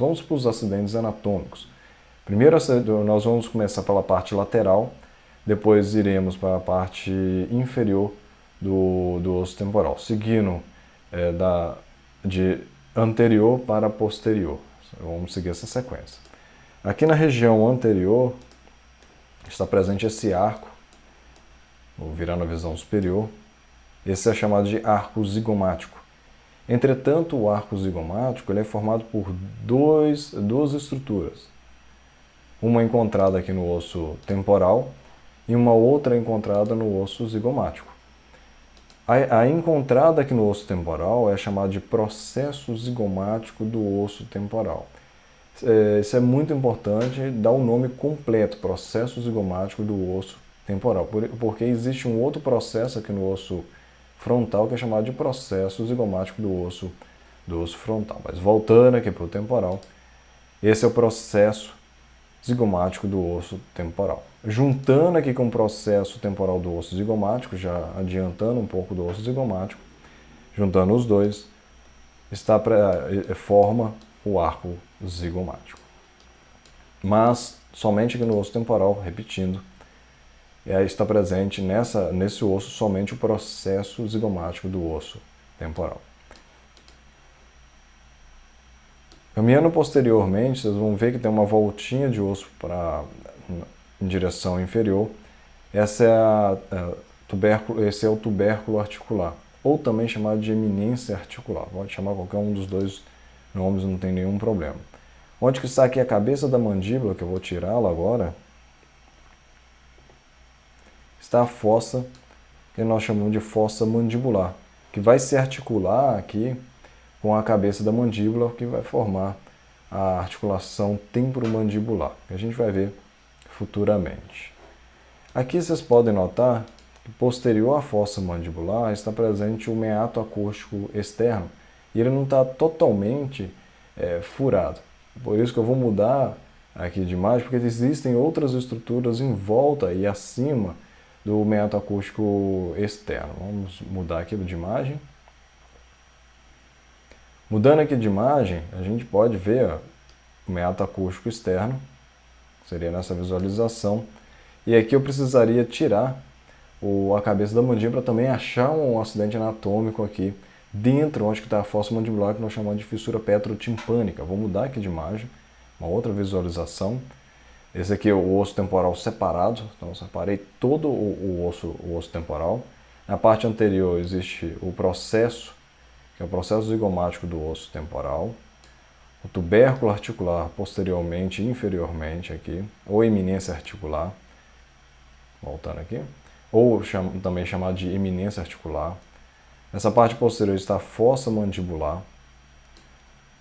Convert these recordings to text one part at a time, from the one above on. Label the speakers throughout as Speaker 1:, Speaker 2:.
Speaker 1: Vamos para os acidentes anatômicos. Primeiro nós vamos começar pela parte lateral, depois iremos para a parte inferior do osso temporal, seguindo de anterior para posterior. Vamos seguir essa sequência. Aqui na região anterior está presente esse arco, vou virar na visão superior. Esse é chamado de arco zigomático. Entretanto, o arco zigomático ele é formado por duas estruturas. Uma encontrada aqui no osso temporal e uma outra encontrada no osso zigomático. A encontrada aqui no osso temporal é chamada de processo zigomático do osso temporal. Isso é muito importante, dar o nome completo, processo zigomático do osso temporal, porque existe um outro processo aqui no osso frontal que é chamado de processo zigomático do osso frontal. Mas voltando aqui para o temporal, esse é o processo zigomático do osso temporal. Juntando aqui com o processo temporal do osso zigomático, já adiantando um pouco do osso zigomático, juntando os dois, forma o arco zigomático. Mas somente aqui no osso temporal, repetindo, está presente nesse osso somente o processo zigomático do osso temporal. Caminhando posteriormente, vocês vão ver que tem uma voltinha de osso em direção inferior. Esse é o tubérculo articular, ou também chamado de eminência articular. Pode chamar qualquer um dos dois nomes, não tem nenhum problema. Onde que está aqui a cabeça da mandíbula, que eu vou tirá-la agora, está a fossa, que nós chamamos de fossa mandibular, que vai se articular aqui com a cabeça da mandíbula, que vai formar a articulação temporomandibular, que a gente vai ver futuramente. Aqui vocês podem notar que posterior à fossa mandibular está presente o meato acústico externo, e ele não está totalmente furado. Por isso que eu vou mudar aqui de imagem, porque existem outras estruturas em volta e acima do meato acústico externo. Vamos mudar aqui de imagem. Mudando aqui de imagem, a gente pode ver o meato acústico externo, seria nessa visualização. E aqui eu precisaria tirar a cabeça da mandíbula, também achar um acidente anatômico aqui dentro, onde está a fossa mandibular, que nós chamamos de fissura petrotimpânica. Vou mudar aqui de imagem, uma outra visualização. Esse aqui é o osso temporal separado, então eu separei todo o osso temporal. Na parte anterior existe o processo, que é o processo zigomático do osso temporal, o tubérculo articular posteriormente e inferiormente aqui, ou eminência articular, voltando aqui, ou também chamado de eminência articular. Nessa parte posterior está a fossa mandibular.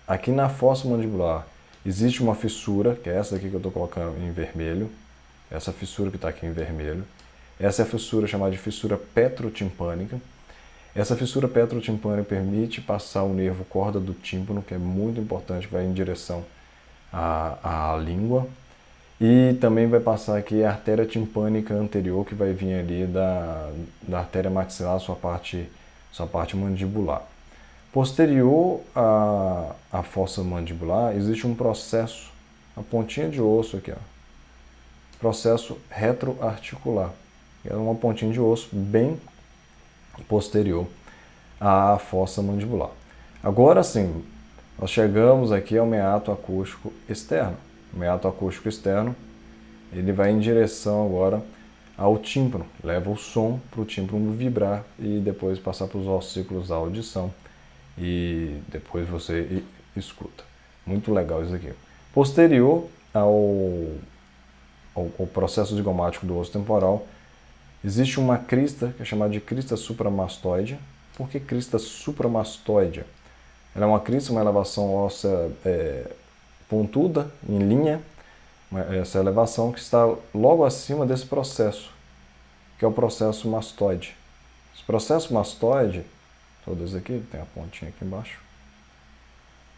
Speaker 1: Aqui na fossa mandibular existe uma fissura, que é essa aqui que eu estou colocando em vermelho, essa fissura que está aqui em vermelho. Essa é a fissura chamada de fissura petrotimpânica. Essa fissura petrotimpânica permite passar o nervo corda do tímpano, que é muito importante, vai em direção à língua. E também vai passar aqui a artéria timpânica anterior, que vai vir ali da artéria maxilar, sua parte mandibular. Posterior à fossa mandibular, existe um processo, a pontinha de osso aqui, ó, processo retroarticular. É uma pontinha de osso bem posterior à fossa mandibular. Agora sim, nós chegamos aqui ao meato acústico externo. O meato acústico externo, ele vai em direção agora ao tímpano, leva o som para o tímpano vibrar e depois passar para os ossículos da audição e depois você escuta. Muito legal isso aqui. Posterior ao processo zigomático do osso temporal, existe uma crista que é chamada de crista supramastoide. Por que crista supramastoide? Ela é uma crista, uma elevação óssea pontuda, em linha, essa elevação que está logo acima desse processo, que é o processo mastoide. Esse processo mastoide, todos aqui, tem a pontinha aqui embaixo.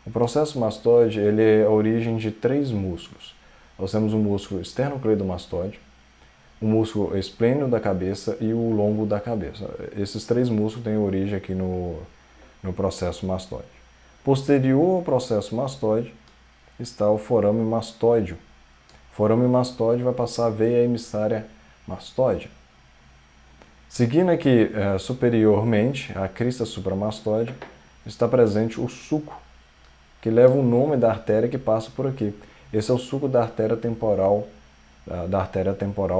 Speaker 1: O processo mastoide, ele é a origem de 3 músculos. Nós temos o músculo esternocleidomastoide, o músculo esplênio da cabeça e o lombo da cabeça. Esses 3 músculos têm origem aqui no processo mastoide. Posterior ao processo mastoide, está o forame mastóide. O forame mastóide vai passar a veia emissária mastóide. Seguindo aqui superiormente, a crista supramastoide, está presente o suco, que leva o nome da artéria que passa por aqui. Esse é o suco da artéria temporal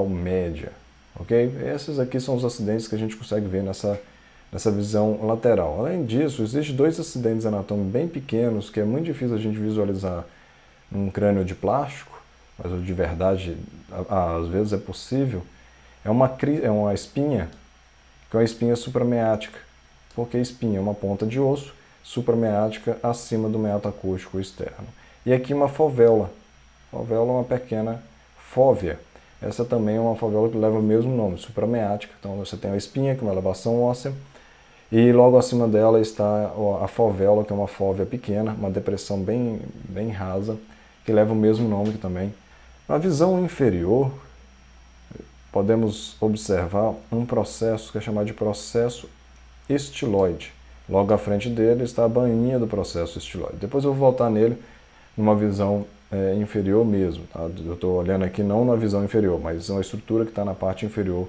Speaker 1: média. Ok? Esses aqui são os acidentes que a gente consegue ver nessa visão lateral. Além disso, existem dois acidentes anatômicos bem pequenos que é muito difícil a gente visualizar num crânio de plástico, mas de verdade às vezes é possível. É uma espinha, que é uma espinha suprameática. Por que espinha? É uma ponta de osso suprameática acima do meato acústico externo. E aqui uma fovéola. Fovéola é uma pequena fóvea. Essa também é uma fovéola que leva o mesmo nome, suprameática. Então você tem a espinha, que é uma elevação óssea, e logo acima dela está a fovéola, que é uma fóvea pequena, uma depressão bem rasa, que leva o mesmo nome também. Na visão inferior, podemos observar um processo que é chamado de processo estiloide. Logo à frente dele está a bainha do processo estiloide. Depois eu vou voltar nele numa visão inferior mesmo. Tá? Eu estou olhando aqui não na visão inferior, mas é uma estrutura que está na parte inferior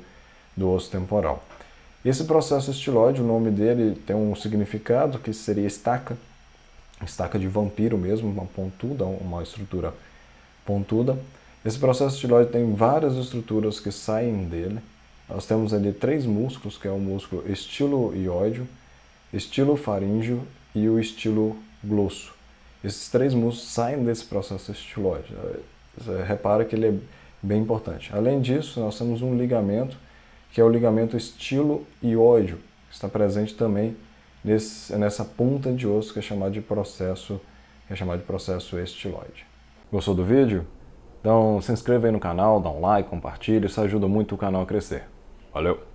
Speaker 1: do osso temporal. Esse processo estiloide, o nome dele tem um significado que seria estaca de vampiro mesmo, uma pontuda, uma estrutura pontuda. Esse processo estiloide tem várias estruturas que saem dele. Nós temos ali 3 músculos, que é o músculo estiloióide, estilofaríngeo e o estiloglosso. Esses 3 músculos saem desse processo estiloide. Você repara que ele é bem importante. Além disso, nós temos um ligamento, que é o ligamento estiloióide, que está presente também nessa ponta de osso que é chamado de processo estiloide. Gostou do vídeo? Então se inscreva aí no canal, dá um like, compartilha, isso ajuda muito o canal a crescer. Valeu!